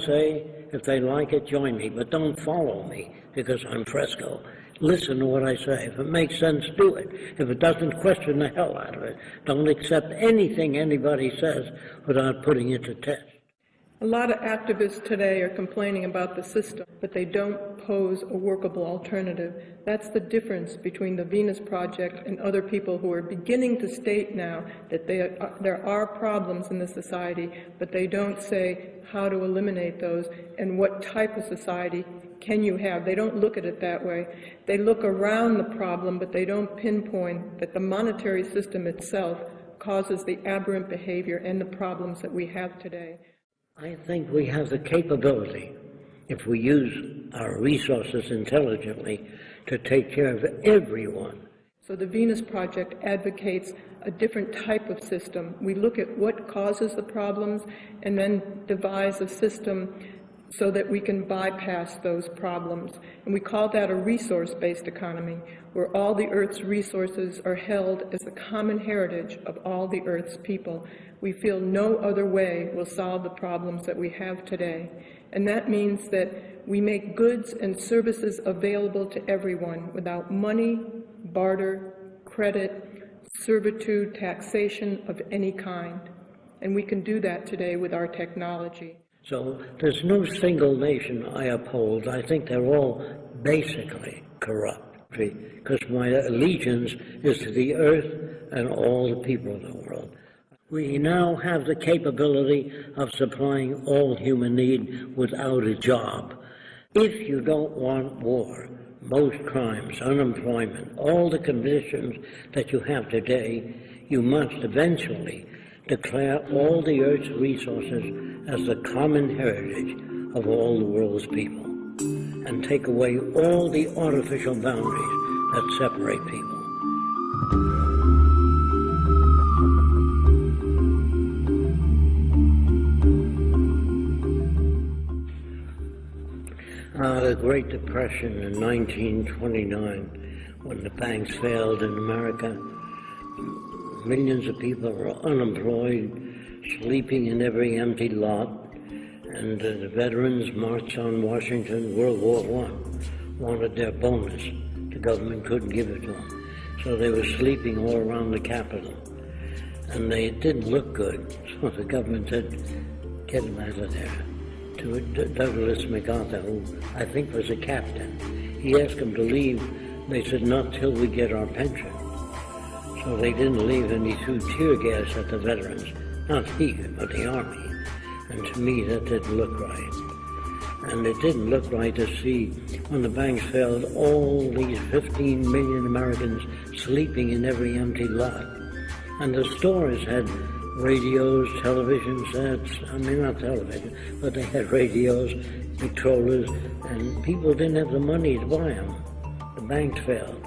say. If they like it, join me, but don't follow me because I'm Fresco. Listen to what I say. If it makes sense, do it. If it doesn't, question the hell out of it. Don't accept anything anybody says without putting it to test. A lot of activists today are complaining about the system, but they don't pose a workable alternative. That's the difference between the Venus Project and other people who are beginning to state now that there are problems in the society, but they don't say how to eliminate those and what type of society can you have. They don't look at it that way. They look around the problem, but they don't pinpoint that the monetary system itself causes the aberrant behavior and the problems that we have today. I think we have the capability, if we use our resources intelligently, to take care of everyone. So the Venus Project advocates a different type of system. We look at what causes the problems and then devise a system so that we can bypass those problems. And we call that a resource-based economy, where all the Earth's resources are held as the common heritage of all the Earth's people. We feel no other way will solve the problems that we have today. And that means that we make goods and services available to everyone without money, barter, credit, servitude, taxation of any kind. And we can do that today with our technology. So there's no single nation I uphold. I think they're all basically corrupt, because my allegiance is to the earth and all the people of the world. We now have the capability of supplying all human need without a job. If you don't want war, most crimes, unemployment, all the conditions that you have today, you must eventually declare all the Earth's resources as the common heritage of all the world's people and take away all the artificial boundaries that separate people. The Great Depression in 1929, when the banks failed in America, millions of people were unemployed, sleeping in every empty lot, and the veterans marched on Washington. World War I wanted their bonus. The government couldn't give it to them. So they were sleeping all around the Capitol. And they didn't look good. So the government said, get them out of there. To Douglas MacArthur, who I think was a captain. He asked them to leave. They said, not till we get our pension. So they didn't leave, and he threw tear gas at the veterans. Not he, but the Army. And to me, that didn't look right. And it didn't look right to see, when the banks failed, all these 15 million Americans sleeping in every empty lot. And the stores had radios, television sets, not television, but they had radios, controllers, and people didn't have the money to buy them. The banks failed.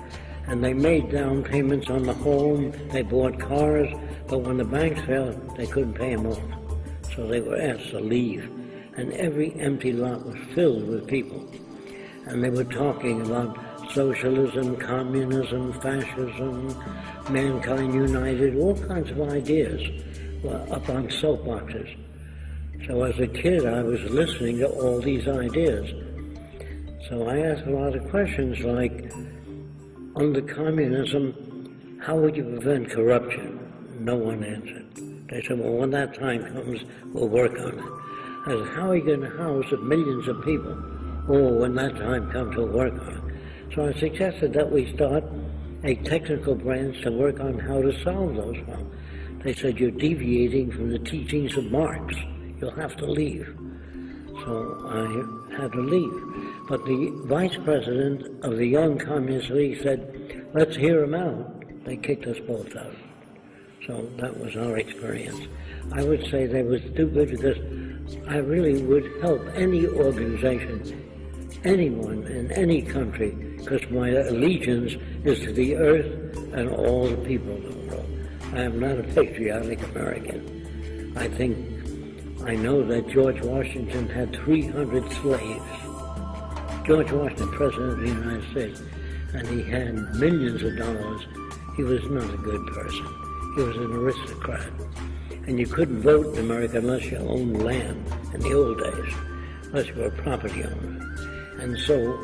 And they made down payments on the home, they bought cars, but when the banks failed, they couldn't pay them off. So they were asked to leave. And every empty lot was filled with people. And they were talking about socialism, communism, fascism, mankind united, all kinds of ideas up on soapboxes. So as a kid, I was listening to all these ideas. So I asked a lot of questions like, under communism, how would you prevent corruption? No one answered. They said, well, when that time comes, we'll work on it. I said, how are you going to house millions of people? Oh, when that time comes, we'll work on it. So I suggested that we start a technical branch to work on how to solve those problems. They said, you're deviating from the teachings of Marx. You'll have to leave. So I had to leave. But the vice president of the Young Communist League said, let's hear him out. They kicked us both out. So that was our experience. I would say they were stupid because I really would help any organization, anyone in any country, because my allegiance is to the earth and all the people of the world. I am not a patriotic American. I know that George Washington had 300 slaves. George Washington, President of the United States, and he had millions of dollars. He was not a good person. He was an aristocrat. And you couldn't vote in America unless you owned land in the old days. unless you're a property owner. And so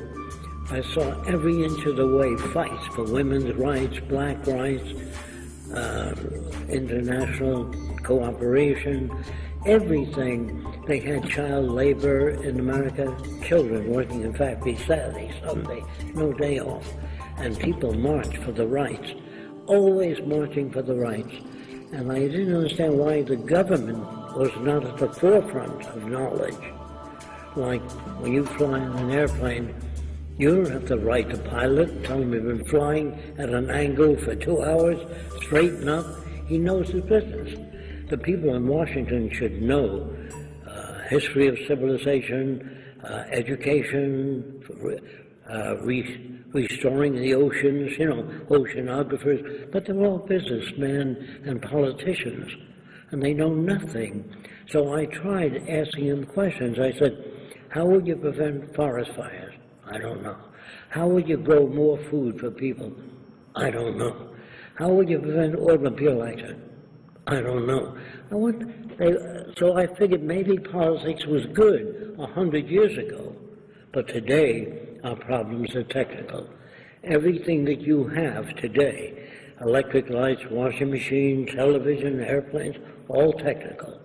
I saw every inch of the way fights for women's rights, black rights, international cooperation, everything. They had child labor in America, children working in factories Saturday, Sunday, no day off. And people marched for the rights, always marching for the rights. And I didn't understand why the government was not at the forefront of knowledge. Like when you fly in an airplane, you don't have the right to pilot, tell him you've been flying at an angle for 2 hours, straighten up. He knows his business. The people in Washington should know history of civilization, education, restoring the oceans, oceanographers, but they're all businessmen and politicians, and they know nothing. So I tried asking them questions. I said, how would you prevent forest fires? I don't know. How would you grow more food for people? I don't know. How would you prevent automobile accidents? I don't know. So I figured maybe politics was good 100 years ago, but today our problems are technical. Everything that you have today, electric lights, washing machine, television, airplanes, all technical.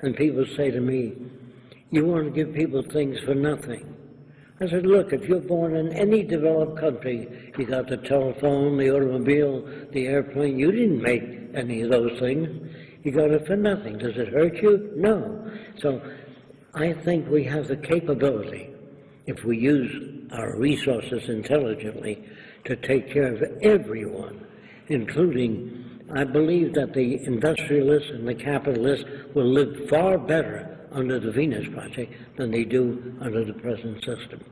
And people say to me, you want to give people things for nothing. I said, look, if you're born in any developed country, you got the telephone, the automobile, the airplane. You didn't make any of those things. You got it for nothing. Does it hurt you? No. So I think we have the capability, if we use our resources intelligently, to take care of everyone, including, I believe that the industrialists and the capitalists will live far better under the Venus Project than they do under the present system.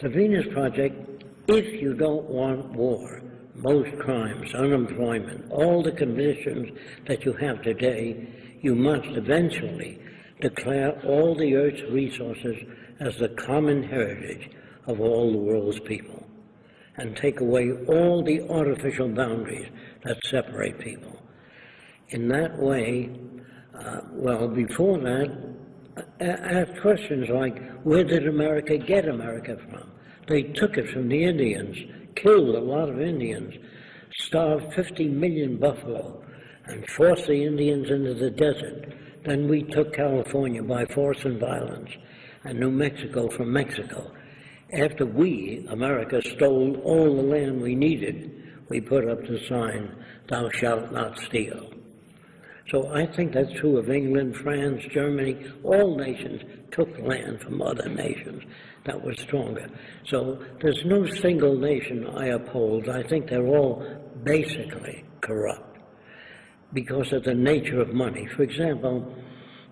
The Venus Project, if you don't want war, most crimes, unemployment, all the conditions that you have today, you must eventually declare all the Earth's resources as the common heritage of all the world's people and take away all the artificial boundaries that separate people. In that way, before that, ask questions like, where did America get America from? They took it from the Indians, killed a lot of Indians, starved 50 million buffalo, and forced the Indians into the desert. Then we took California by force and violence, and New Mexico from Mexico. After we, America, stole all the land we needed, we put up the sign, thou shalt not steal. So I think that's true of England, France, Germany. All nations took land from other nations that were stronger. So there's no single nation I uphold. I think they're all basically corrupt because of the nature of money. For example,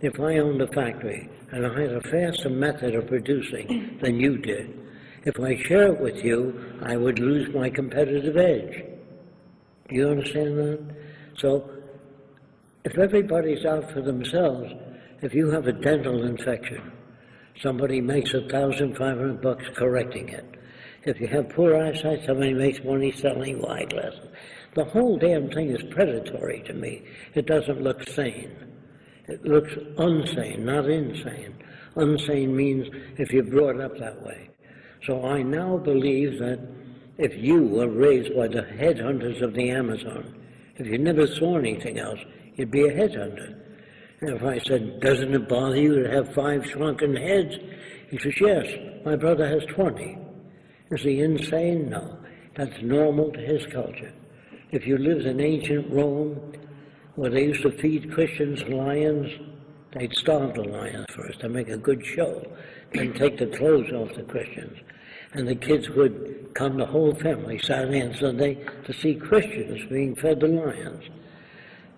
if I owned a factory and I had a faster method of producing than you did, if I share it with you, I would lose my competitive edge. Do you understand that? So if everybody's out for themselves, if you have a dental infection, somebody makes $1,500 correcting it. If you have poor eyesight, somebody makes money selling eyeglasses. The whole damn thing is predatory to me. It doesn't look sane. It looks unsane, not insane. Unsane means if you're brought up that way. So I now believe that if you were raised by the headhunters of the Amazon, if you never saw anything else, you'd be a headhunter. And if I said, doesn't it bother you to have 5 shrunken heads? He says, yes, my brother has 20. Is he insane? No. That's normal to his culture. If you lived in ancient Rome, where they used to feed Christians lions, they'd starve the lions first to make a good show, then take the clothes off the Christians. And the kids would come, the whole family, Saturday and Sunday, to see Christians being fed the lions.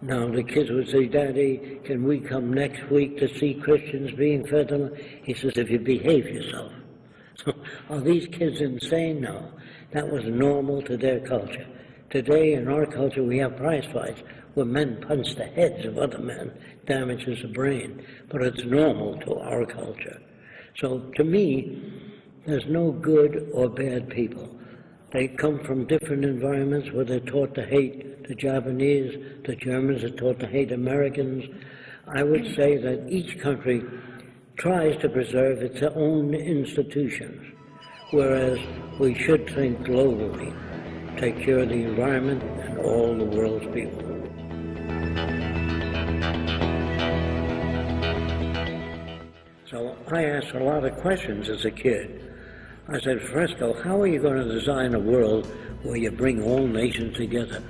Now the kids would say, Daddy, can we come next week to see Christians being fed the lions? He says, if you behave yourself. So are these kids insane? No. That was normal to their culture. Today in our culture we have prize fights where men punch the heads of other men, damages the brain. But it's normal to our culture. So to me, there's no good or bad people. They come from different environments where they're taught to hate the Japanese, the Germans are taught to hate Americans. I would say that each country tries to preserve its own institutions, whereas we should think globally, take care of the environment and all the world's people. So I asked a lot of questions as a kid. I said, Fresco, how are you going to design a world where you bring all nations together?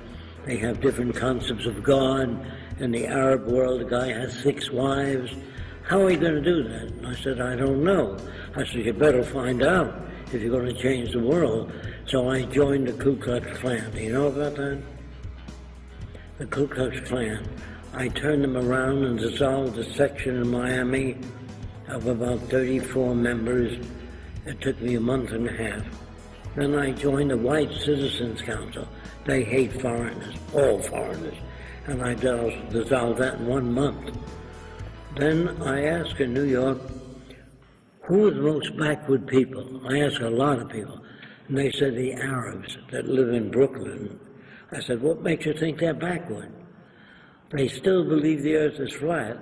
They have different concepts of God. In the Arab world, the guy has 6 wives. How are you going to do that? And I said, I don't know. I said, you better find out if you're going to change the world. So I joined the Ku Klux Klan. Do you know about that? The Ku Klux Klan. I turned them around and dissolved a section in Miami of about 34 members. It took me a month and a half. Then I joined the White Citizens Council. They hate foreigners, all foreigners. And I dissolved that in 1 month. Then I asked in New York, who are the most backward people? I asked a lot of people. And they said the Arabs that live in Brooklyn. I said, what makes you think they're backward? They still believe the earth is flat.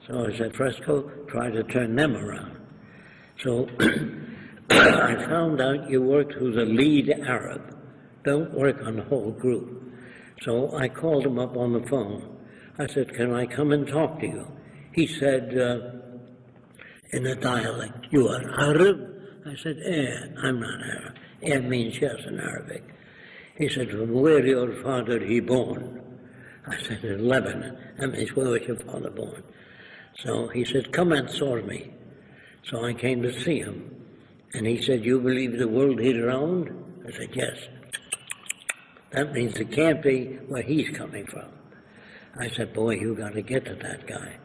So I said, Fresco, try to turn them around. So I found out you worked with the lead Arab. Don't work on the whole group. So I called him up on the phone. I said, can I come and talk to you? He said, in a dialect, you are Arab? I said, I'm not Arab. Means yes in Arabic. He said, from where your father he born? I said, in Lebanon. That means, where was your father born? So he said, come and saw me. So I came to see him. And he said, you believe the world is round? I said, yes. That means it can't be where he's coming from. I said, boy, you got to get to that guy.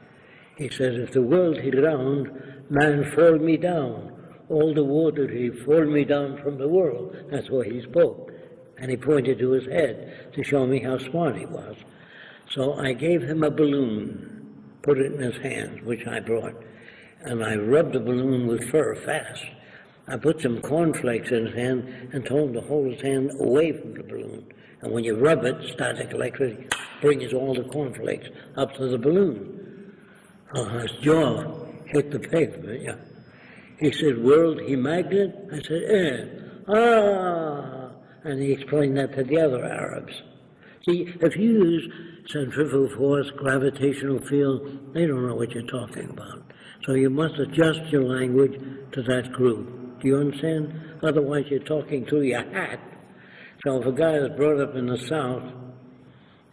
He said, if the world is round, man fall me down. All the water, he fall me down from the world. That's what he spoke. And he pointed to his head to show me how smart he was. So I gave him a balloon, put it in his hands, which I brought, and I rubbed the balloon with fur fast. I put some cornflakes in his hand and told him to hold his hand away from the balloon. And when you rub it, static electricity brings all the cornflakes up to the balloon. Oh, his jaw hit the pavement, yeah. He said, world, he magnet? I said, and he explained that to the other Arabs. See, if you use centrifugal force, gravitational field, they don't know what you're talking about. So you must adjust your language to that group. Do you understand? Otherwise, you're talking through your hat. So if a guy is brought up in the South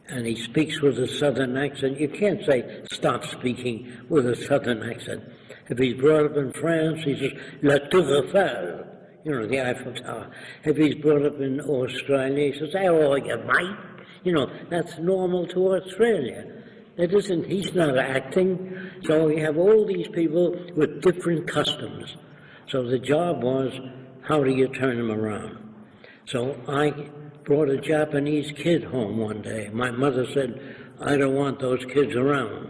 and he speaks with a Southern accent, you can't say, stop speaking with a Southern accent. If he's brought up in France, he says, La Tour Eiffel, you know, the Eiffel Tower. If he's brought up in Australia, he says, oh, you mate. You know, that's normal to Australia. It isn't, he's not acting. So we have all these people with different customs. So the job was, how do you turn them around? So I brought a Japanese kid home one day. My mother said, I don't want those kids around.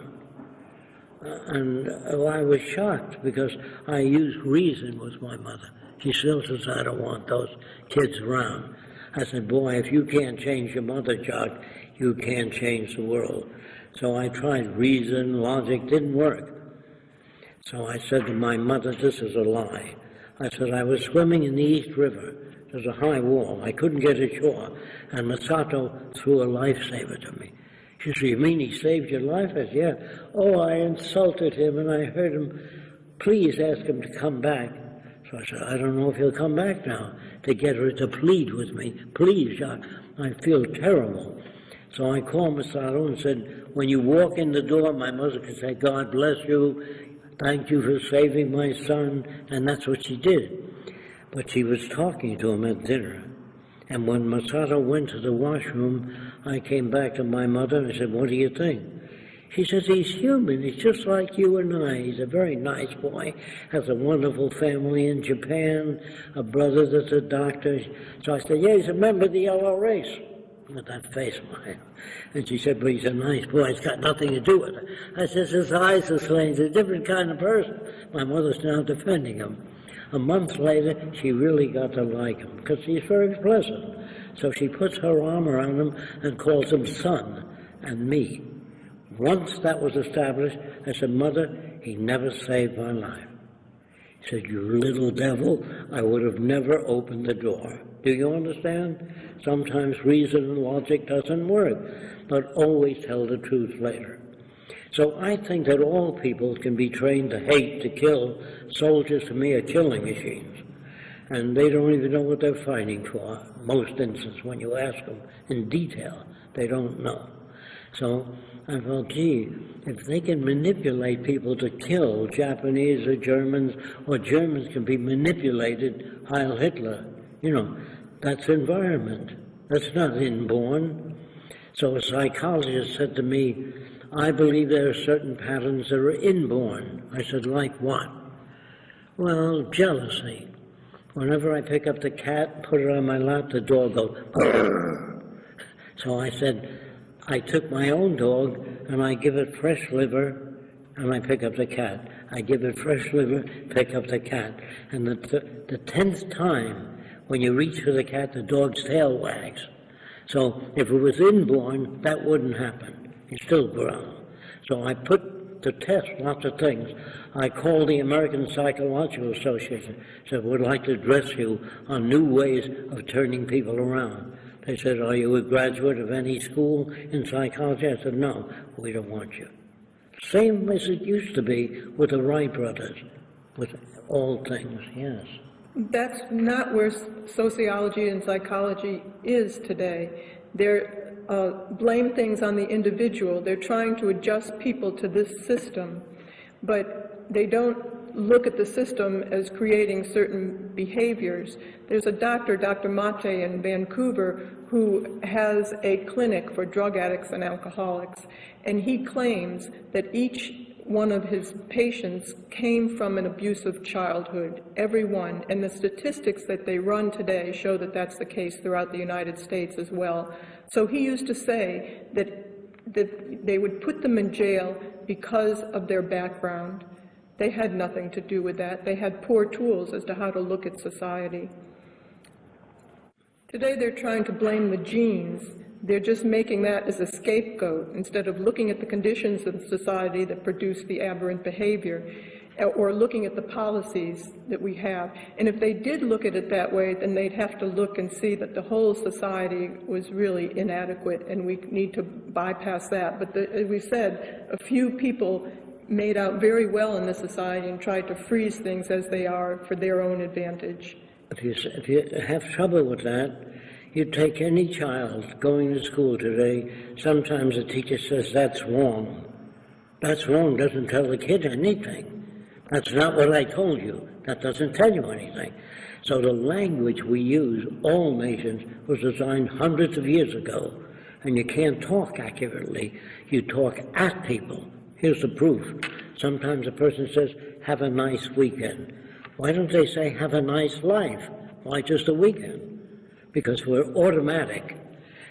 And I was shocked because I used reason with my mother. She still says, I don't want those kids around. I said, boy, if you can't change your mother, Jacque, you can't change the world. So I tried reason, logic, didn't work. So I said to my mother, this is a lie. I said, I was swimming in the East River. There's a high wall. I couldn't get ashore. And Masato threw a lifesaver to me. She said, you mean he saved your life? I said, yeah. Oh, I insulted him, and I heard him, please ask him to come back. So I said, I don't know if he'll come back now, to get her to plead with me. Please, Jacque, I feel terrible. So I called Masato and said, when you walk in the door, my mother can say, God bless you, thank you for saving my son, and that's what she did. But she was talking to him at dinner. And when Masato went to the washroom, I came back to my mother and I said, what do you think? She says, he's human. He's just like you and I. He's a very nice boy, has a wonderful family in Japan, a brother that's a doctor. So I said, yeah, he's a member of the yellow race. With that face of mine. And she said, but he's a nice boy. It's got nothing to do with it. I said, his eyes are slain. He's a different kind of person. My mother's now defending him. A month later, she really got to like him because he's very pleasant. So she puts her arm around him and calls him son and me. Once that was established, I said, Mother, he never saved my life. He said, you little devil, I would have never opened the door. Do you understand? Sometimes reason and logic doesn't work, but always tell the truth later. So I think that all people can be trained to hate, to kill. Soldiers, to me, are killing machines. And they don't even know what they're fighting for. Most instances, when you ask them in detail, they don't know. So I thought, gee, if they can manipulate people to kill Japanese or Germans can be manipulated, Heil Hitler, that's environment. That's not inborn. So a psychologist said to me, I believe there are certain patterns that are inborn. I said, like what? Well, jealousy. Whenever I pick up the cat, put it on my lap, the dog goes, Grr. So I said, I took my own dog and I give it fresh liver and I pick up the cat. I give it fresh liver, pick up the cat. And the 10th time, when you reach for the cat, the dog's tail wags. So if it was inborn, that wouldn't happen. He still growl. So I put to test lots of things. I called the American Psychological Association, said, would like to address you on new ways of turning people around. They said, are you a graduate of any school in psychology? I said, no, we don't want you. Same as it used to be with the Wright brothers, with all things, yes. That's not where sociology and psychology is today. They're blame things on the individual. They're trying to adjust people to this system, but they don't look at the system as creating certain behaviors. There's a doctor, Dr. Mate in Vancouver, who has a clinic for drug addicts and alcoholics, and he claims that each one of his patients came from an abusive childhood, every one, and the statistics that they run today show that that's the case throughout the United States as well. So he used to say that they would put them in jail because of their background. They had nothing to do with that. They had poor tools as to how to look at society. Today they're trying to blame the genes. They're just making that as a scapegoat instead of looking at the conditions of society that produce the aberrant behavior or looking at the policies that we have. And if they did look at it that way, then they'd have to look and see that the whole society was really inadequate and we need to bypass that. But as we said, a few people made out very well in this society and tried to freeze things as they are for their own advantage. If you have trouble with that, you take any child going to school today, sometimes the teacher says, that's wrong. That's wrong doesn't tell the kid anything. That's not what I told you. That doesn't tell you anything. So the language we use, all nations, was designed hundreds of years ago. And you can't talk accurately. You talk at people. Here's the proof. Sometimes a person says, have a nice weekend. Why don't they say, have a nice life? Why just a weekend? Because we're automatic.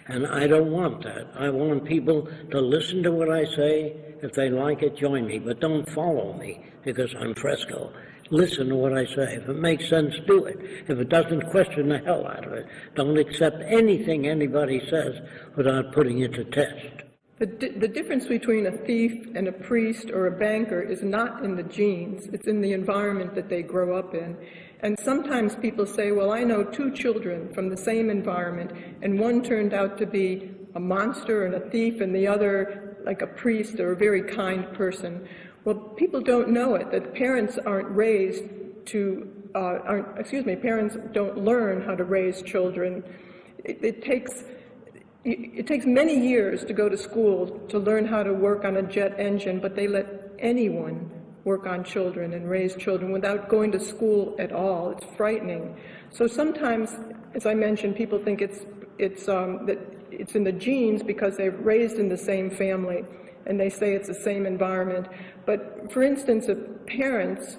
And I don't want that. I want people to listen to what I say. If they like it, join me. But don't follow me because I'm Fresco. Listen to what I say. If it makes sense, do it. If it doesn't, question the hell out of it. Don't accept anything anybody says without putting it to test. The difference between a thief and a priest or a banker is not in the genes. It's in the environment that they grow up in. And sometimes people say, well, I know two children from the same environment, and one turned out to be a monster and a thief, and the other like a priest or a very kind person. Well, people don't know it, that parents aren't raised to, parents don't learn how to raise children. It takes many years to go to school to learn how to work on a jet engine, but they let anyone work on children and raise children without going to school at all. It's frightening. So sometimes, as I mentioned, people think that it's in the genes because they're raised in the same family, and they say it's the same environment. But for instance, if parents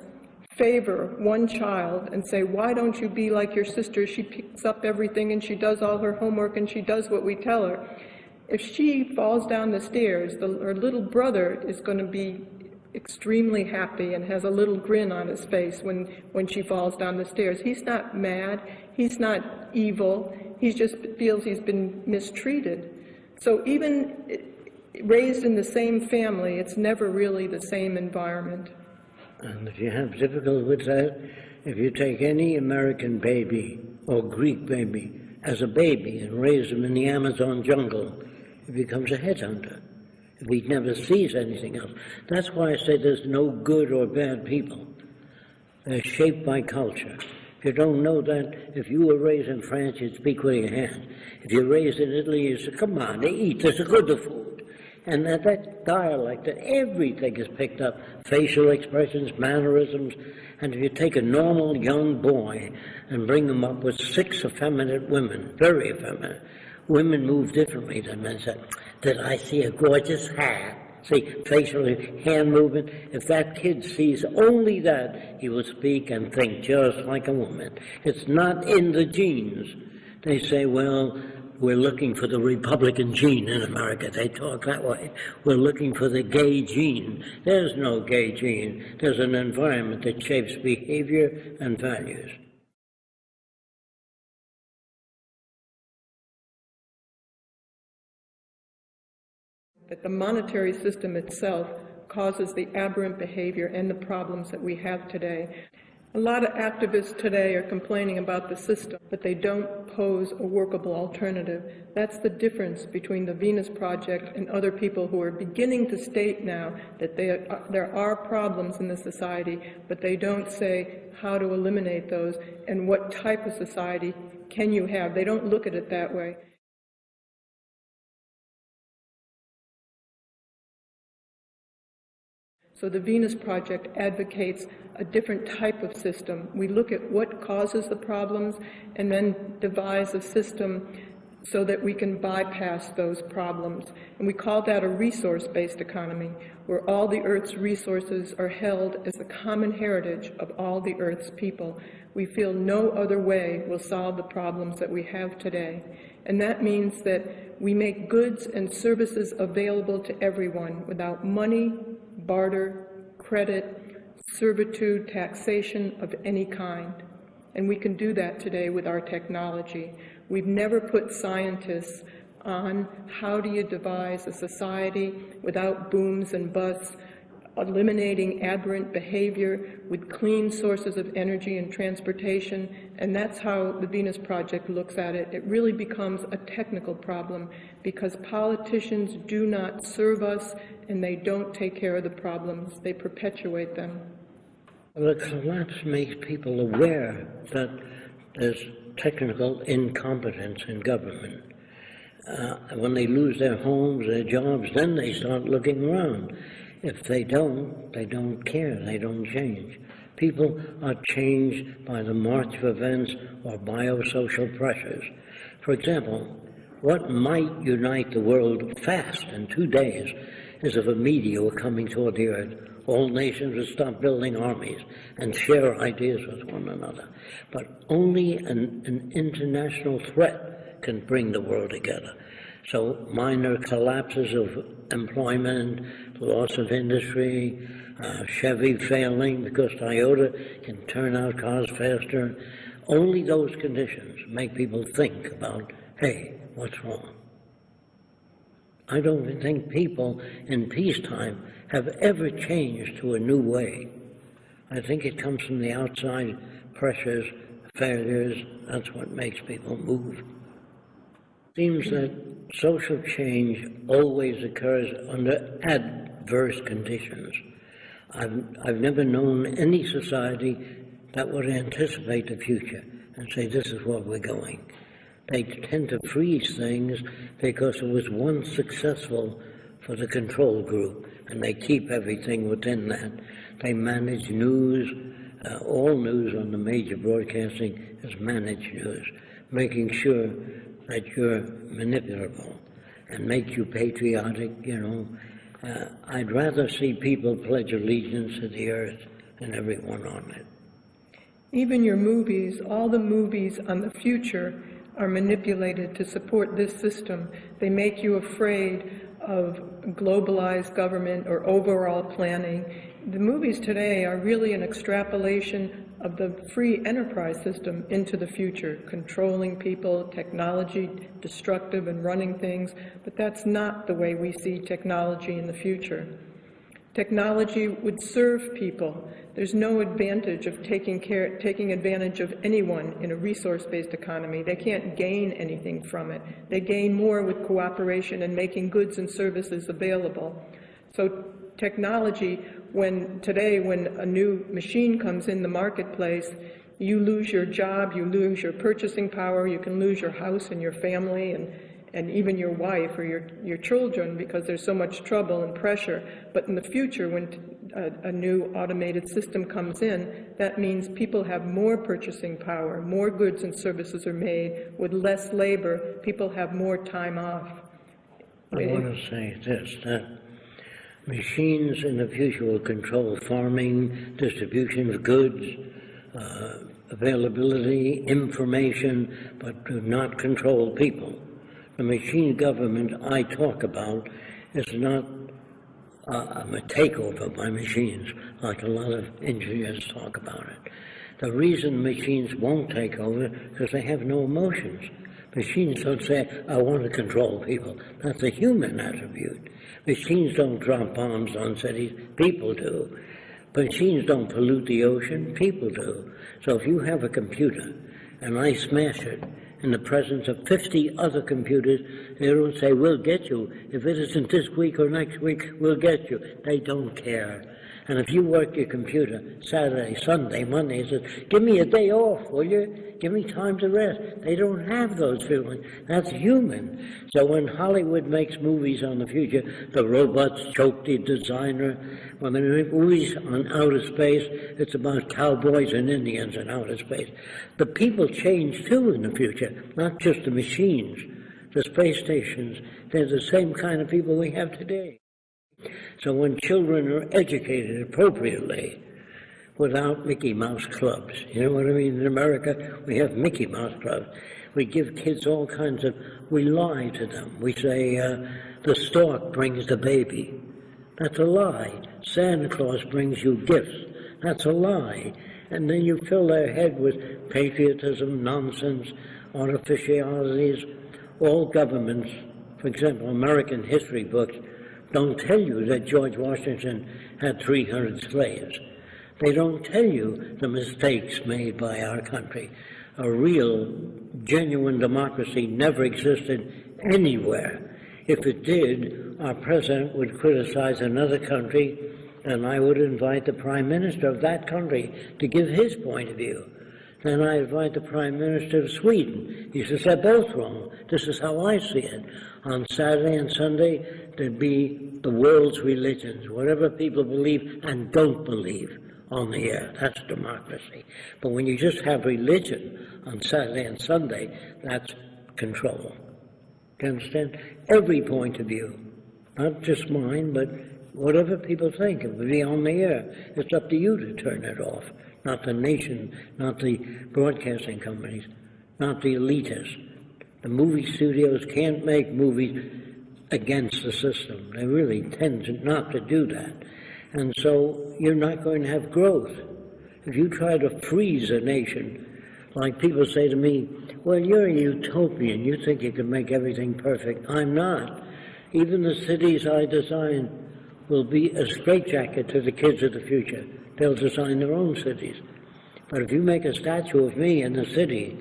favor one child and say, why don't you be like your sister? She picks up everything and she does all her homework and she does what we tell her. If she falls down the stairs, her little brother is going to be extremely happy and has a little grin on his face when she falls down the stairs. He's not mad. He's not evil. he just feels he's been mistreated. So even raised in the same family, it's never really the same environment. And if you have difficulty with that, if you take any American baby or Greek baby as a baby and raise him in the Amazon jungle, he becomes a headhunter. If he never sees anything else. That's why I say there's no good or bad people. They're shaped by culture. If you don't know that, if you were raised in France, you'd speak with your hands. If you're raised in Italy, you say, come on, they eat, there's a good food. And that dialect, that everything is picked up, facial expressions, mannerisms. And if you take a normal young boy and bring him up with 6 effeminate women, very effeminate, women move differently than men. Say, did I see a gorgeous hat? See, facial hand movement. If that kid sees only that, he will speak and think just like a woman. It's not in the genes. They say, well, we're looking for the Republican gene in America. They talk that way. We're looking for the gay gene. There's no gay gene. There's an environment that shapes behavior and values. That the monetary system itself causes the aberrant behavior and the problems that we have today. A lot of activists today are complaining about the system, but they don't pose a workable alternative. That's the difference between the Venus Project and other people who are beginning to state now that there are problems in the society, but they don't say how to eliminate those and what type of society can you have. They don't look at it that way. So the Venus Project advocates a different type of system. We look at what causes the problems and then devise a system so that we can bypass those problems. And we call that a resource-based economy, where all the Earth's resources are held as the common heritage of all the Earth's people. We feel no other way will solve the problems that we have today. And that means that we make goods and services available to everyone without money, barter, credit, servitude, taxation of any kind. And we can do that today with our technology. We've never put scientists on how do you devise a society without booms and busts, eliminating aberrant behavior with clean sources of energy and transportation, and that's how the Venus Project looks at it. It really becomes a technical problem because politicians do not serve us and they don't take care of the problems. They perpetuate them. The collapse makes people aware that there's technical incompetence in government. When they lose their homes, their jobs, then they start looking around. If they don't care, they don't change. People are changed by the march of events or biosocial pressures. For example, what might unite the world fast in 2 days is if a meteor were coming toward the Earth. All nations would stop building armies and share ideas with one another. But only an international threat can bring the world together. So minor collapses of employment, loss of industry, Chevy failing because Toyota can turn out cars faster. Only those conditions make people think about, hey, what's wrong? I don't think people in peacetime have ever changed to a new way. I think it comes from the outside pressures, failures. That's what makes people move. It seems that social change always occurs under adverse conditions. I've never known any society that would anticipate the future and say, this is where we're going. They tend to freeze things because it was once successful for the control group, and they keep everything within that. They manage news. All news on the major broadcasting is managed news, making sure that you're manipulable and make you patriotic, I'd rather see people pledge allegiance to the earth than everyone on it. Even your movies, all the movies on the future are manipulated to support this system. They make you afraid of globalized government or overall planning. The movies today are really an extrapolation of the free enterprise system into the future, controlling people, technology, destructive and running things, but that's not the way we see technology in the future. Technology would serve people. There's no advantage of taking advantage of anyone in a resource-based economy. They can't gain anything from it. They gain more with cooperation and making goods and services available. So technology, today when a new machine comes in the marketplace, you lose your job, you lose your purchasing power, you can lose your house and your family and even your wife or your children because there's so much trouble and pressure. But in the future, when a new automated system comes in, that means people have more purchasing power, more goods and services are made with less labor, people have more time off. I want to say this, that machines in the future will control farming, distribution of goods, availability, information, but do not control people. The machine government I talk about is not a takeover by machines, like a lot of engineers talk about it. The reason machines won't take over is because they have no emotions. Machines don't say, I want to control people. That's a human attribute. Machines don't drop bombs on cities. People do. Machines don't pollute the ocean. People do. So if you have a computer and I smash it in the presence of 50 other computers, they don't say, we'll get you. If it isn't this week or next week, we'll get you. They don't care. And if you work your computer Saturday, Sunday, Monday, and says, give me a day off, will you? Give me time to rest. They don't have those feelings. That's human. So when Hollywood makes movies on the future, the robots choke the designer. When they make movies on outer space, it's about cowboys and Indians in outer space. The people change too in the future, not just the machines. The space stations, they're the same kind of people we have today. So when children are educated appropriately, without Mickey Mouse clubs, you know what I mean? In America, we have Mickey Mouse clubs. We give kids all kinds of, we lie to them. We say, the stork brings the baby. That's a lie. Santa Claus brings you gifts. That's a lie. And then you fill their head with patriotism, nonsense, artificialities. All governments, for example, American history books, don't tell you that George Washington had 300 slaves. They don't tell you the mistakes made by our country. A real, genuine democracy never existed anywhere. If it did, our president would criticize another country, and I would invite the prime minister of that country to give his point of view. Then I invite the Prime Minister of Sweden. He says, they're both wrong. This is how I see it. On Saturday and Sunday, there'd be the world's religions, whatever people believe and don't believe on the air. That's democracy. But when you just have religion on Saturday and Sunday, that's control. Do you understand? Every point of view, not just mine, but whatever people think, it would be on the air. It's up to you to turn it off. Not the nation, not the broadcasting companies, not the elitists. The movie studios can't make movies against the system. They really tend not to do that. And so you're not going to have growth. If you try to freeze a nation, like people say to me, well, you're a utopian. You think you can make everything perfect. I'm not. Even the cities I design will be a straitjacket to the kids of the future. They'll design their own cities. But if you make a statue of me in the city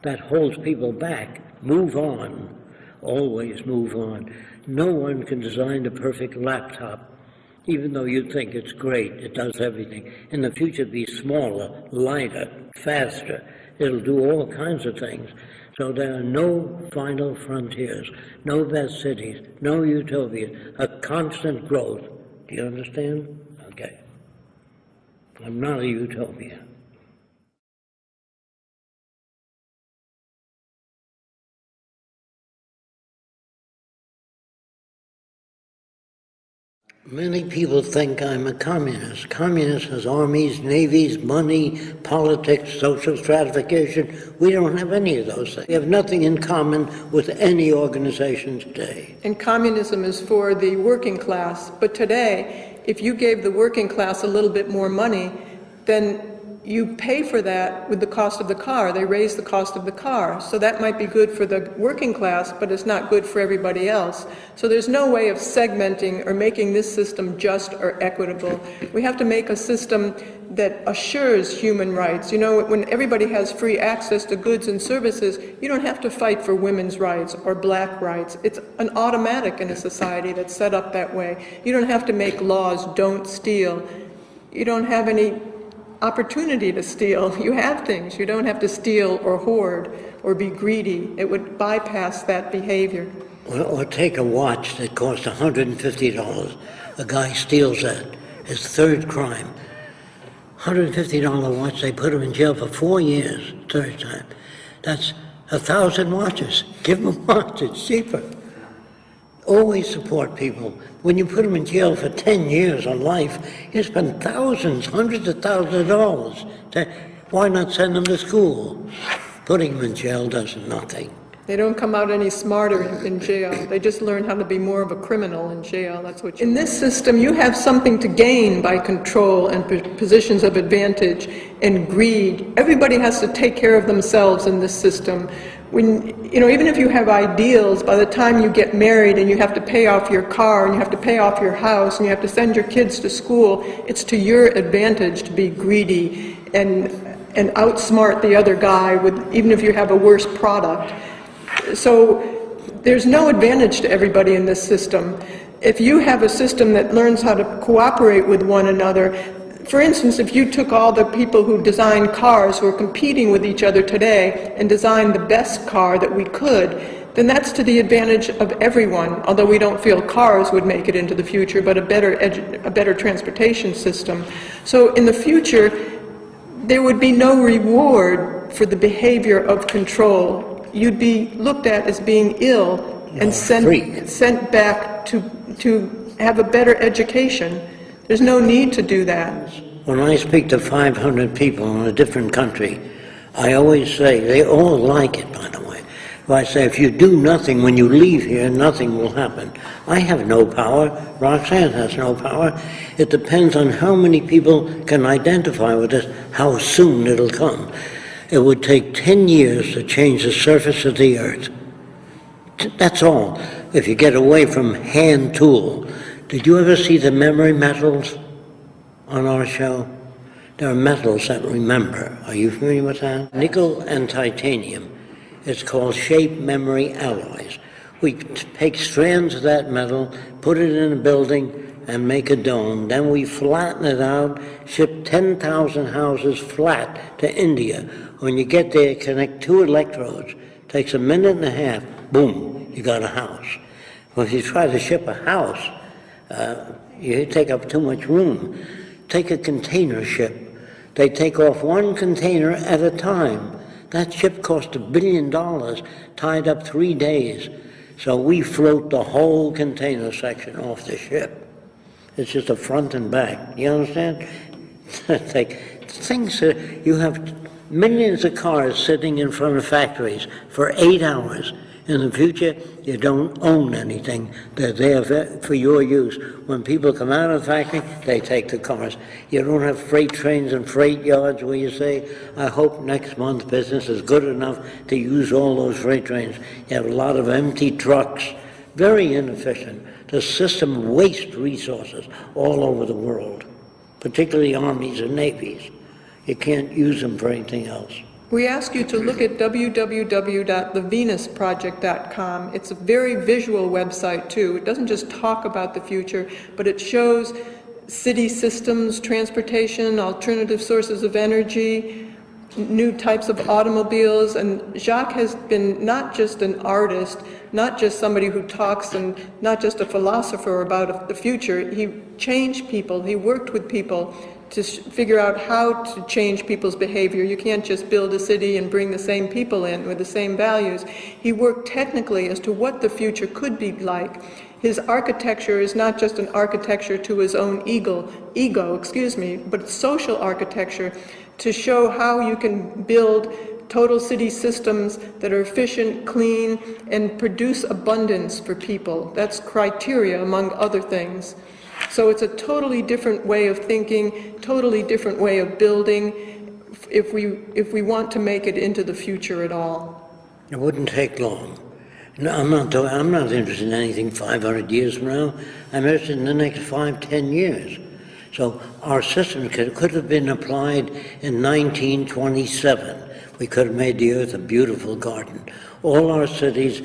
that holds people back, move on, always move on. No one can design the perfect laptop, even though you think it's great, it does everything. In the future, it'll be smaller, lighter, faster. It'll do all kinds of things. So there are no final frontiers, no best cities, no utopias, a constant growth. Do you understand? Okay. I'm not a utopia. Many people think I'm a communist. Communist has armies, navies, money, politics, social stratification. We don't have any of those things. We have nothing in common with any organization today. And communism is for the working class. But today, if you gave the working class a little bit more money, then you pay for that with the cost of the car. They raise the cost of the car. So that might be good for the working class, but it's not good for everybody else. So there's no way of segmenting or making this system just or equitable. We have to make a system that assures human rights. You know, when everybody has free access to goods and services, you don't have to fight for women's rights or black rights. It's an automatic in a society that's set up that way. You don't have to make laws, don't steal. You don't have any opportunity to steal. You have things. You don't have to steal or hoard or be greedy. It would bypass that behavior. Or take a watch that costs $150. A guy steals that. His third crime. $150 watch, they put him in jail for 4 years, third time. That's 1,000 watches. Give him a watch, it's cheaper. Always support people. When you put them in jail for 10 years or life, you spend thousands, hundreds of thousands of dollars. Why not send them to school? Putting them in jail does nothing. They don't come out any smarter in jail. They just learn how to be more of a criminal in jail. That's what in this system, you have something to gain by control and positions of advantage and greed. Everybody has to take care of themselves in this system. When, you know, even if you have ideals, by the time you get married and you have to pay off your car and you have to pay off your house and you have to send your kids to school, it's to your advantage to be greedy and outsmart the other guy with, even if you have a worse product. So there's no advantage to everybody in this system. If you have a system that learns how to cooperate with one another, for instance, if you took all the people who design cars who are competing with each other today and designed the best car that we could, then that's to the advantage of everyone, although we don't feel cars would make it into the future, but a better transportation system. So in the future, there would be no reward for the behavior of control. You'd be looked at as being ill and sent back to have a better education. There's no need to do that. When I speak to 500 people in a different country, I always say, they all like it, by the way. I say, if you do nothing when you leave here, nothing will happen. I have no power. Roxanne has no power. It depends on how many people can identify with this, how soon it'll come. It would take 10 years to change the surface of the earth. That's all. If you get away from hand tool. Did you ever see the memory metals on our show? There are metals that remember. Are you familiar with that? Nickel and titanium. It's called shape memory alloys. We take strands of that metal, put it in a building, and make a dome. Then we flatten it out, ship 10,000 houses flat to India. When you get there, connect 2 electrodes. Takes a minute and a half. Boom, you got a house. Well, if you try to ship a house, you take up too much room. Take a container ship. They take off 1 container at a time. That ship cost $1 billion, tied up 3 days. So we float the whole container section off the ship. It's just a front and back. You understand? It's like things that you have millions of cars sitting in front of factories for 8 hours. In the future, you don't own anything. They're there for your use. When people come out of the factory, they take the cars. You don't have freight trains and freight yards where you say, I hope next month business is good enough to use all those freight trains. You have a lot of empty trucks, very inefficient. The system wastes resources all over the world, particularly armies and navies. You can't use them for anything else. We ask you to look at www.thevenusproject.com. It's a very visual website, too. It doesn't just talk about the future, but it shows city systems, transportation, alternative sources of energy, new types of automobiles. And Jacque has been not just an artist, not just somebody who talks, and not just a philosopher about the future. He changed people. He worked with people to figure out how to change people's behavior. You can't just build a city and bring the same people in with the same values. He worked technically as to what the future could be like. His architecture is not just an architecture to his own ego, but it's social architecture to show how you can build total city systems that are efficient, clean, and produce abundance for people. That's criteria, among other things. So it's a totally different way of thinking, totally different way of building. if we want to make it into the future at all. It wouldn't take long. No, I'm not interested in anything 500 years from now. I'm interested in the next 5, 10 years. So our system could have been applied in 1927. We could have made the earth a beautiful garden. All our cities,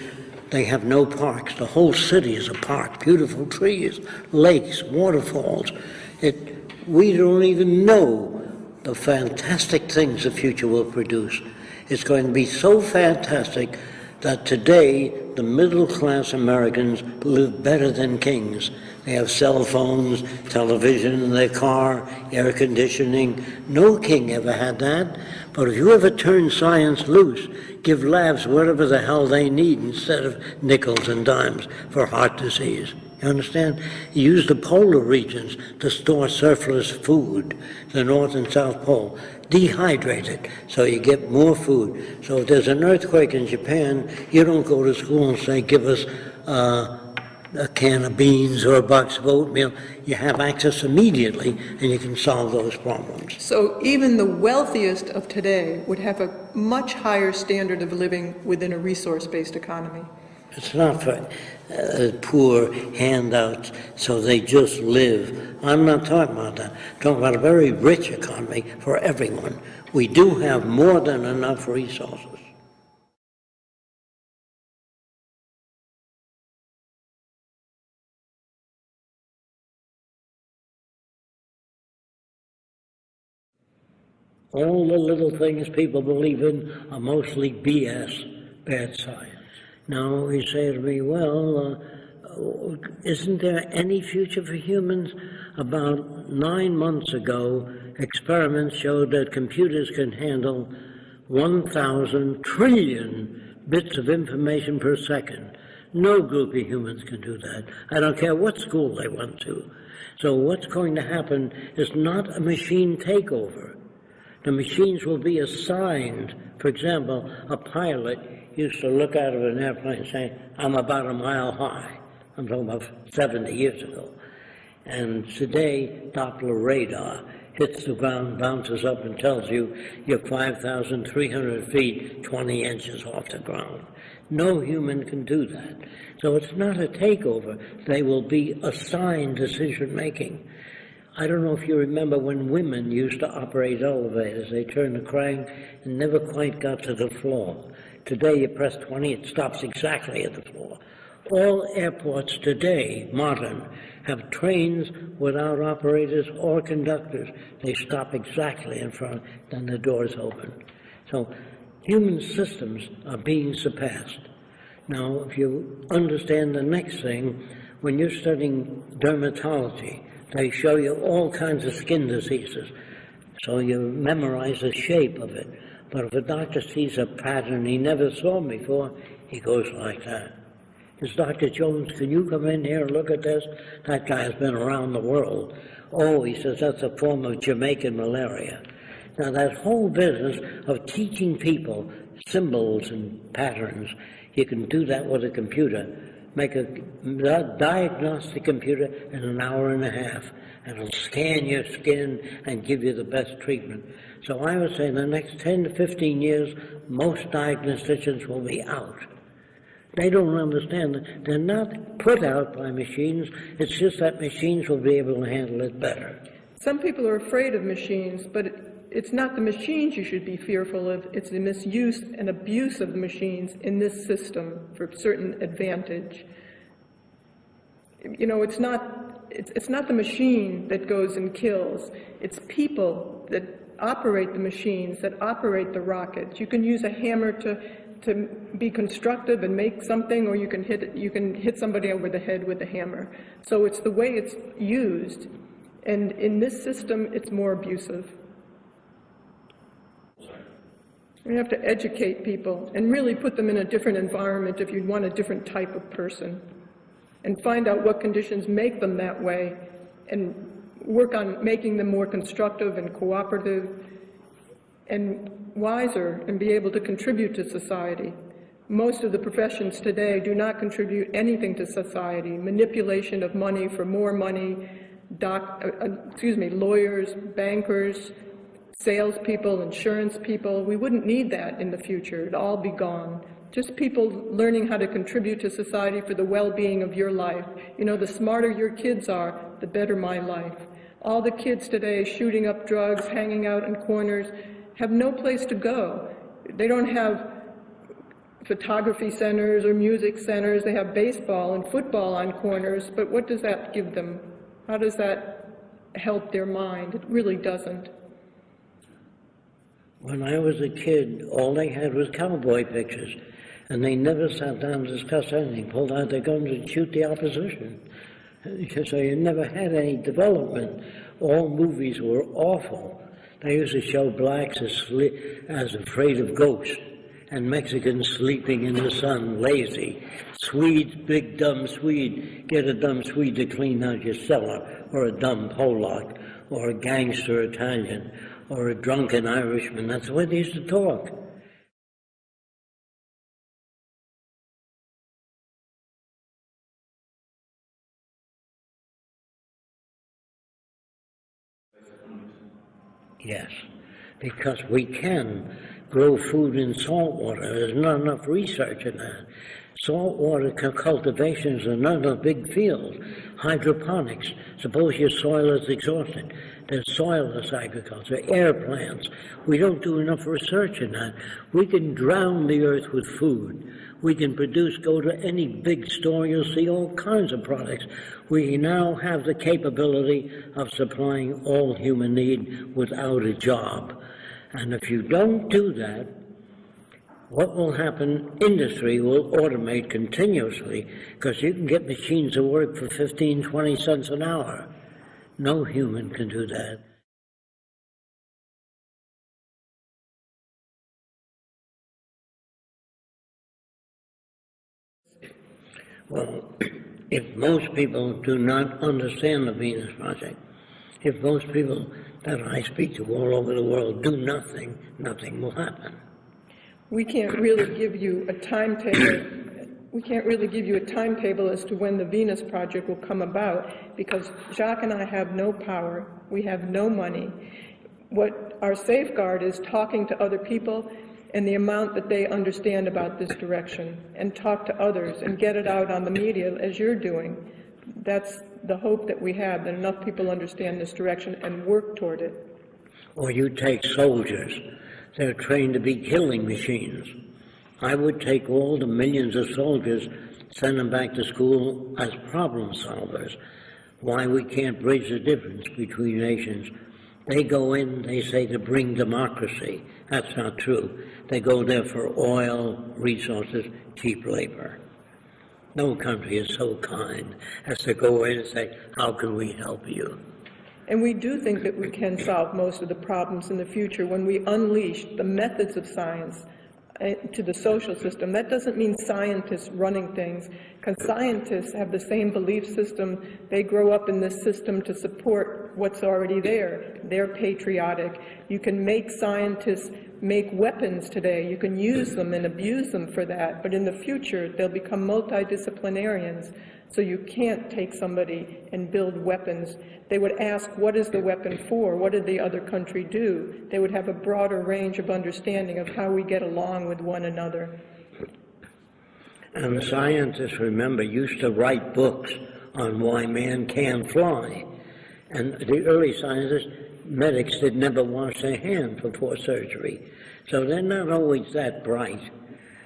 they have no parks. The whole city is a park. Beautiful trees, lakes, waterfalls. We don't even know the fantastic things the future will produce. It's going to be so fantastic that today the middle-class Americans live better than kings. They have cell phones, television in their car, air conditioning. No king ever had that. But if you ever turn science loose, give labs whatever the hell they need instead of nickels and dimes for heart disease. You understand? You use the polar regions to store surplus food, the North and South Pole. Dehydrate it so you get more food. So if there's an earthquake in Japan, you don't go to school and say, give us a can of beans or a box of oatmeal. You have access immediately and you can solve those problems. So even the wealthiest of today would have a much higher standard of living within a resource-based economy. It's not for poor handouts so they just live. I'm not talking about that. I'm talking about a very rich economy for everyone. We do have more than enough resources. All the little things people believe in are mostly BS, bad science. Now you say to me, well, isn't there any future for humans? About 9 months ago, experiments showed that computers can handle 1,000 trillion bits of information per second. No group of humans can do that. I don't care what school they went to. So what's going to happen is not a machine takeover. The machines will be assigned. For example, a pilot used to look out of an airplane saying, I'm about a mile high. I'm talking about 70 years ago. And today, Doppler radar hits the ground, bounces up and tells you you're 5,300 feet, 20 inches off the ground. No human can do that. So it's not a takeover. They will be assigned decision-making. I don't know if you remember when women used to operate elevators. They turned the crank and never quite got to the floor. Today, you press 20, it stops exactly at the floor. All airports today, modern, have trains without operators or conductors. They stop exactly in front, then the doors open. So human systems are being surpassed. Now, if you understand the next thing, when you're studying dermatology, they show you all kinds of skin diseases. So you memorize the shape of it. But if a doctor sees a pattern he never saw before, he goes like that. Says, Dr. Jones, can you come in here and look at this? That guy has been around the world. Oh, he says, that's a form of Jamaican malaria. Now, that whole business of teaching people symbols and patterns, you can do that with a computer. Make a diagnostic computer in an hour and a half, and it'll scan your skin and give you the best treatment. So I would say in the next 10 to 15 years, most diagnosticians will be out. They don't understand that they're not put out by machines. It's just that machines will be able to handle it better. Some people are afraid of machines, but it's not the machines you should be fearful of. It's the misuse and abuse of the machines in this system for certain advantage. You know, it's not the machine that goes and kills. It's people that operate the machines, that operate the rockets. You can use a hammer to be constructive and make something, or you can hit somebody over the head with a hammer. So it's the way it's used, and in this system, it's more abusive. We have to educate people and really put them in a different environment if you want a different type of person, and find out what conditions make them that way, and work on making them more constructive and cooperative and wiser and be able to contribute to society. Most of the professions today do not contribute anything to society. Manipulation of money for more money, lawyers, bankers, salespeople, insurance people. We wouldn't need that in the future. It'd all be gone. Just people learning how to contribute to society for the well-being of your life. You know, the smarter your kids are, the better my life. All the kids today shooting up drugs, hanging out in corners, have no place to go. They don't have photography centers or music centers. They have baseball and football on corners, but what does that give them? How does that help their mind? It really doesn't. When I was a kid, all they had was cowboy pictures, and they never sat down to discuss anything, pulled out their guns and shoot the opposition. So you never had any development. All movies were awful. They used to show blacks as afraid of ghosts, and Mexicans sleeping in the sun, lazy. Swedes, big dumb Swede, get a dumb Swede to clean out your cellar, or a dumb Polak, or a gangster Italian, or a drunken Irishman. That's the way they used to talk. Yes, because we can grow food in salt water. There's not enough research in that. Saltwater cultivation is another big field. Hydroponics. Suppose your soil is exhausted. There's soilless agriculture, air plants. We don't do enough research in that. We can drown the earth with food. We can produce, go to any big store, you'll see all kinds of products. We now have the capability of supplying all human need without a job. And if you don't do that, what will happen? Industry will automate continuously because you can get machines to work for 15, 20 cents an hour. No human can do that. Well, if most people do not understand the Venus Project, if most people that I speak to all over the world do nothing, nothing will happen. We can't really give you a timetable. We can't really give you a timetable as to when the Venus Project will come about because Jacque and I have no power. We have no money. What our safeguard is talking to other people and the amount that they understand about this direction and talk to others and get it out on the media as you're doing. That's the hope that we have, that enough people understand this direction and work toward it. Or you take soldiers. They're trained to be killing machines. I would take all the millions of soldiers, send them back to school as problem solvers. Why we can't bridge the difference between nations. They go in, they say to bring democracy. That's not true. They go there for oil, resources, cheap labor. No country is so kind as to go in and say, how can we help you? And we do think that we can solve most of the problems in the future when we unleash the methods of science to the social system. That doesn't mean scientists running things, because scientists have the same belief system. They grow up in this system to support what's already there. They're patriotic. You can make scientists make weapons today. You can use them and abuse them for that. But in the future, they'll become multidisciplinarians. So you can't take somebody and build weapons. They would ask, what is the weapon for? What did the other country do? They would have a broader range of understanding of how we get along with one another. And the scientists, remember, used to write books on why man can fly. And the early scientists, medics, did never wash their hands before surgery. So they're not always that bright.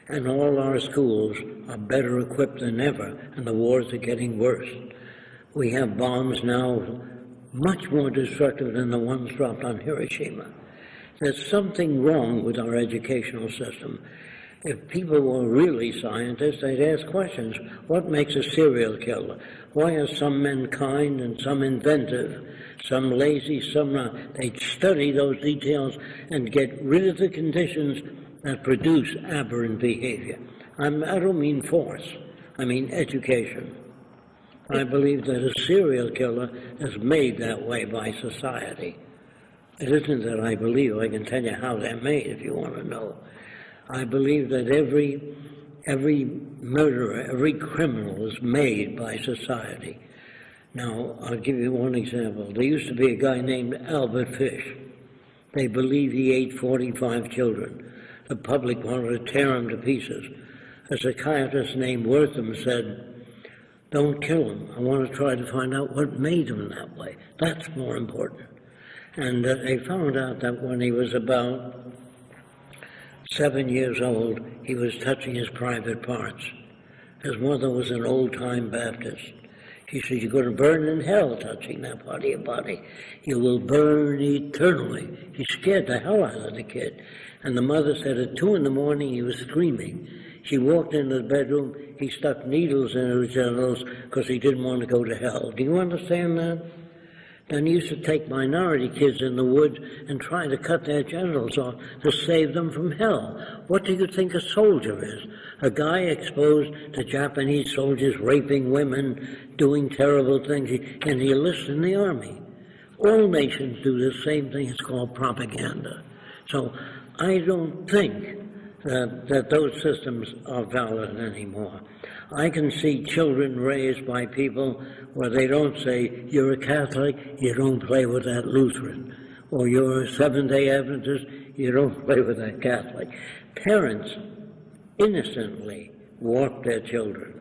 And all our schools are better equipped than ever, and the wars are getting worse. We have bombs now much more destructive than the ones dropped on Hiroshima. There's something wrong with our educational system. If people were really scientists, they'd ask questions. What makes a serial killer? Why are some men kind and some inventive, some lazy, some not? They'd study those details and get rid of the conditions that produce aberrant behavior. I don't mean force, I mean education. I believe that a serial killer is made that way by society. It isn't that I believe. I can tell you how they're made if you want to know. I believe that every murderer, every criminal is made by society. Now, I'll give you one example. There used to be a guy named Albert Fish. They believe he ate 45 children. The public wanted to tear him to pieces. A psychiatrist named Wortham said, "Don't kill him. I want to try to find out what made him that way. That's more important." And they found out that when he was about 7 years old, he was touching his private parts. His mother was an old-time Baptist. She said, "You're going to burn in hell touching that part of your body. You will burn eternally." He scared the hell out of the kid. And the mother said at 2 a.m. he was screaming. She walked into the bedroom. He stuck needles in his genitals because he didn't want to go to hell. Do you understand that? Then he used to take minority kids in the woods and try to cut their genitals off to save them from hell. What do you think a soldier is? A guy exposed to Japanese soldiers raping women, doing terrible things, and he enlists in the army. All nations do the same thing. It's called propaganda. So I don't think that those systems are valid anymore. I can see children raised by people where they don't say, "You're a Catholic, you don't play with that Lutheran," or "You're a Seventh-day Adventist, you don't play with that Catholic." Parents innocently warp their children.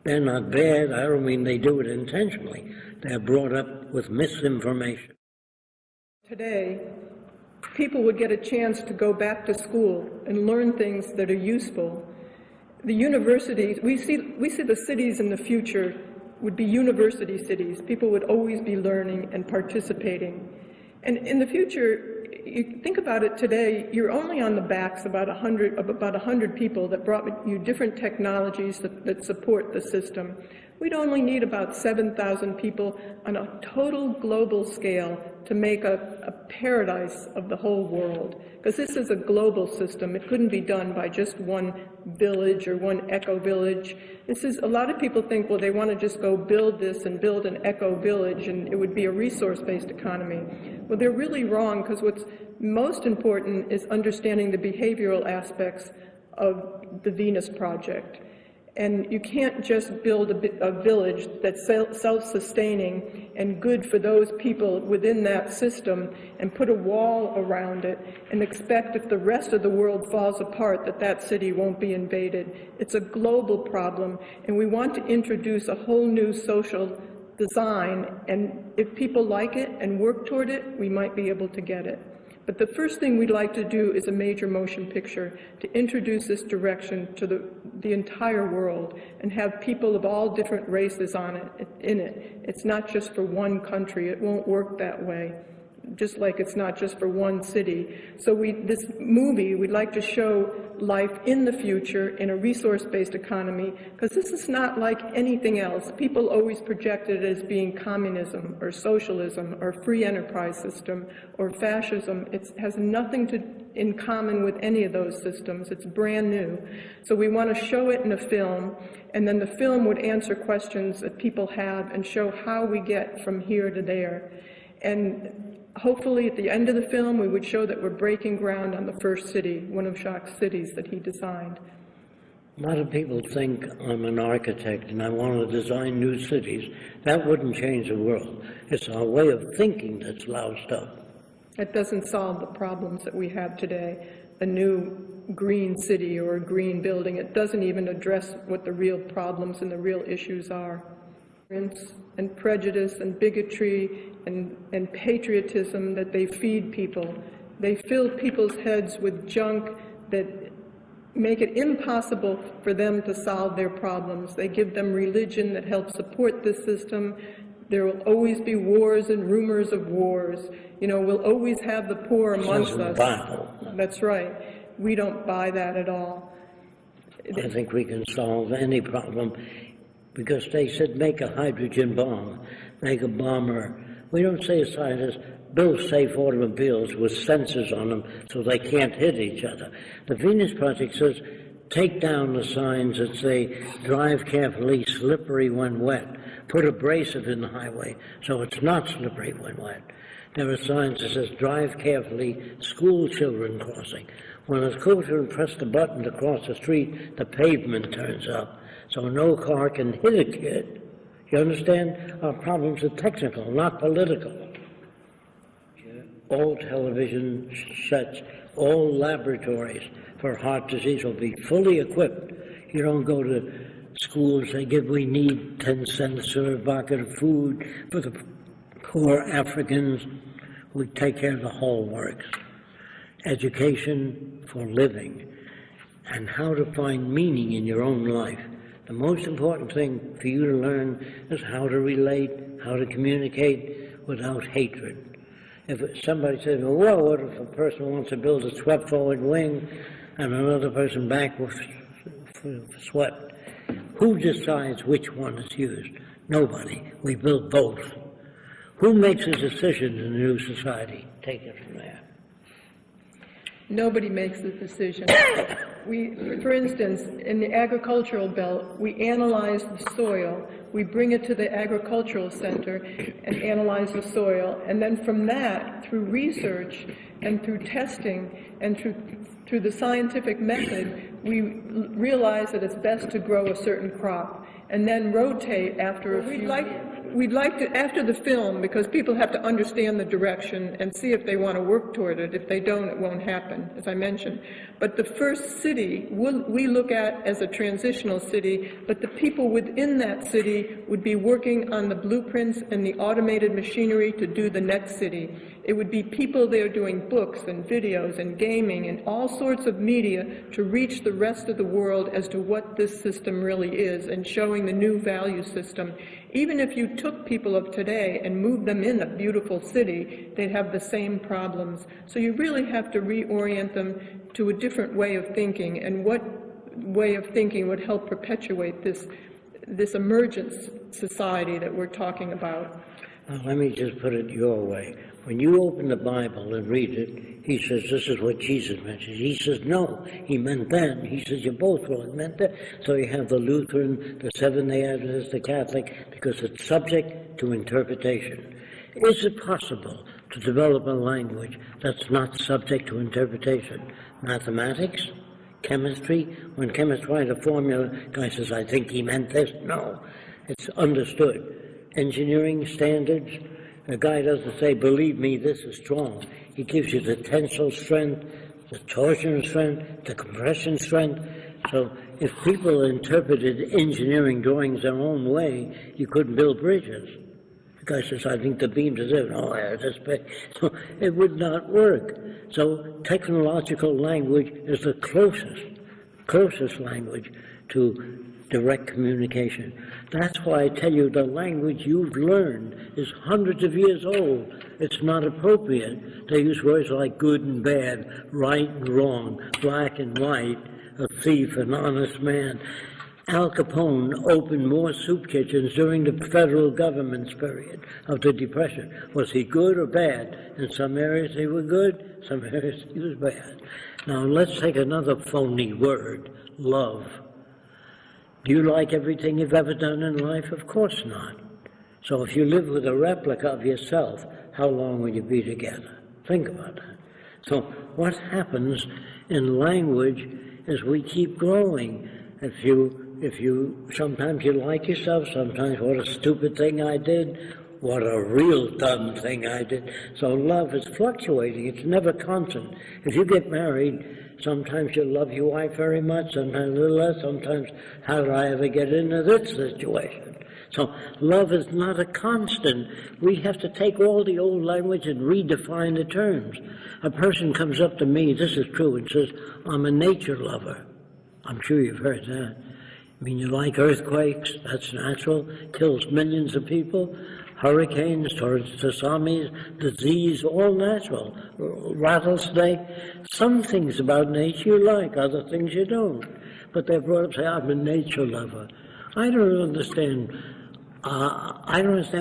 They're not bad. I don't mean they do it intentionally. They're brought up with misinformation. Today, people would get a chance to go back to school and learn things that are useful. The universities, we see the cities in the future would be university cities. People would always be learning and participating. And in the future, you think about it today, you're only on the backs of about 100 people that brought you different technologies that support the system. We'd only need about 7,000 people on a total global scale to make a paradise of the whole world. Because this is a global system. It couldn't be done by just one village or one eco-village. A lot of people think, well, they want to just go build this and build an eco-village and it would be a resource-based economy. Well, they're really wrong, because what's most important is understanding the behavioral aspects of the Venus Project. And you can't just build a village that's self-sustaining and good for those people within that system and put a wall around it and expect if the rest of the world falls apart that city won't be invaded. It's a global problem, and we want to introduce a whole new social design, and if people like it and work toward it, we might be able to get it. But the first thing we'd like to do is a major motion picture to introduce this direction to the entire world and have people of all different races in it. It's not just for one country. It won't work that way, just like it's not just for one city. So this movie, we'd like to show life in the future in a resource-based economy, because this is not like anything else. People always project it as being communism or socialism or free enterprise system or fascism. It has nothing in common with any of those systems. It's brand new. So we want to show it in a film, and then the film would answer questions that people have and show how we get from here to there. And hopefully at the end of the film, we would show that we're breaking ground on the first city, one of Jacque's cities that he designed. A lot of people think I'm an architect and I want to design new cities. That wouldn't change the world. It's our way of thinking that's loused up. That doesn't solve the problems that we have today. A new green city or a green building, it doesn't even address what the real problems and the real issues are. And prejudice and bigotry and patriotism that they feed people. They fill people's heads with junk that make it impossible for them to solve their problems. They give them religion that helps support this system. There will always be wars and rumors of wars. You know, we'll always have the poor amongst us. That's right. We don't buy that at all. I think we can solve any problem, because they said make a hydrogen bomb, make a bomber. We don't say a scientist, build safe automobiles with sensors on them so they can't hit each other. The Venus Project says take down the signs that say drive carefully, slippery when wet. Put abrasive in the highway so it's not slippery when wet. There are signs that says drive carefully, school children crossing. When a school children press the button to cross the street, the pavement turns up, so no car can hit a kid. You understand? Our problems are technical, not political. all television sets, all laboratories for heart disease will be fully equipped. You don't go to schools, we need 10 cents for a bucket of food for the poor Africans. We take care of the whole works. Education for living and how to find meaning in your own life. The most important thing for you to learn is how to relate, how to communicate without hatred. If somebody says, well, what if a person wants to build a swept forward wing and another person backward swept? Who decides which one is used? Nobody. We build both. Who makes a decision in the new society? Take it from there. Nobody makes the decision. For instance, in the agricultural belt, we analyze the soil. We bring it to the agricultural center and analyze the soil. And then from that, through research and through testing and through the scientific method, we realize that it's best to grow a certain crop and then rotate after a few years. We'd like to, after the film, because people have to understand the direction and see if they want to work toward it. If they don't, it won't happen, as I mentioned. But the first city we look at as a transitional city, but the people within that city would be working on the blueprints and the automated machinery to do the next city. It would be people there doing books and videos and gaming and all sorts of media to reach the rest of the world as to what this system really is and showing the new value system. Even if you took people of today and moved them in a beautiful city, they'd have the same problems. So you really have to reorient them to a different way of thinking, and what way of thinking would help perpetuate this emergent society that we're talking about. Well, let me just put it your way. When you open the Bible and read it, he says, this is what Jesus mentioned. He says, no, he meant that. He says, you're both wrong. He meant that. So you have the Lutheran, the Seventh-day Adventist, the Catholic, because it's subject to interpretation. Is it possible to develop a language that's not subject to interpretation? Mathematics? Chemistry? When chemists write a formula, guy says, I think he meant this. No, it's understood. Engineering standards, the guy doesn't say, believe me, this is strong. He gives you the tensile strength, the torsion strength, the compression strength. So if people interpreted engineering drawings their own way, you couldn't build bridges. The guy says, I think the beams are there. Oh, they're this big. So it would not work. So technological language is the closest language to direct communication. That's why I tell you the language you've learned is hundreds of years old. It's not appropriate. They use words like good and bad, right and wrong, black and white, a thief, an honest man. Al Capone opened more soup kitchens during the federal government's period of the Depression. Was he good or bad? In some areas he was good, some areas he was bad. Now let's take another phony word, love. Do you like everything you've ever done in life? Of course not. So if you live with a replica of yourself, how long will you be together? Think about that. So what happens in language is we keep growing. If you sometimes you like yourself, sometimes what a stupid thing I did, what a real dumb thing I did. So love is fluctuating. It's never constant. If you get married, sometimes you love your wife very much, sometimes a little less, sometimes how did I ever get into this situation? So love is not a constant. We have to take all the old language and redefine the terms. A person comes up to me, this is true, and says, I'm a nature lover. I'm sure you've heard that. I mean, you like earthquakes, that's natural, kills millions of people. Hurricanes, tsunamis, disease, all natural. Rattlesnake, some things about nature you like, other things you don't. But they're brought up, say, I'm a nature lover. I don't understand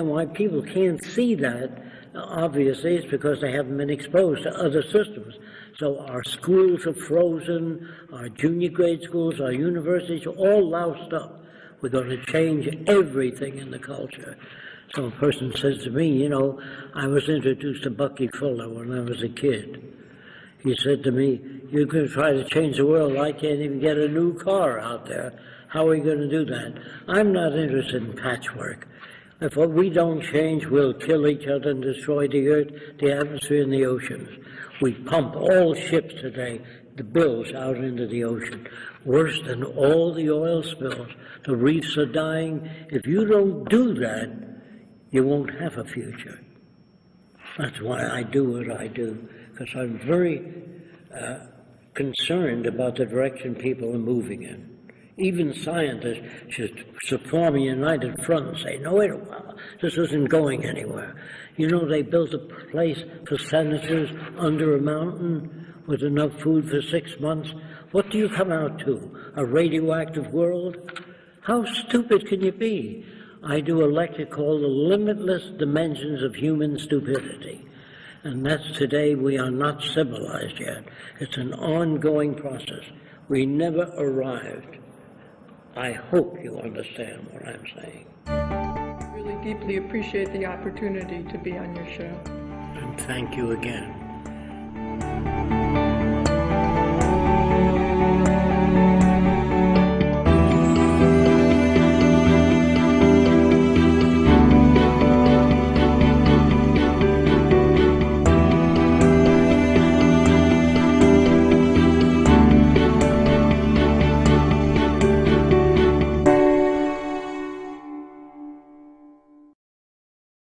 why people can't see that. Obviously, it's because they haven't been exposed to other systems. So our schools are frozen, our junior grade schools, our universities are all loused up. We're going to change everything in the culture. So a person says to me, you know, I was introduced to Bucky Fuller when I was a kid. He said to me, you're going to try to change the world. I can't even get a new car out there. How are you going to do that? I'm not interested in patchwork. If we don't change, we'll kill each other and destroy the earth, the atmosphere, and the oceans. We pump all ships today, the bills out into the ocean. Worse than all the oil spills. The reefs are dying. If you don't do that, you won't have a future. That's why I do what I do, because I'm very concerned about the direction people are moving in. Even scientists should form a united front and say, no, wait a while, this isn't going anywhere. You know, they built a place for senators under a mountain with enough food for 6 months. What do you come out to? A radioactive world? How stupid can you be? I do a lecture called The Limitless Dimensions of Human Stupidity. And that's today. We are not civilized yet. It's an ongoing process. We never arrived. I hope you understand what I'm saying. I really deeply appreciate the opportunity to be on your show. And thank you again.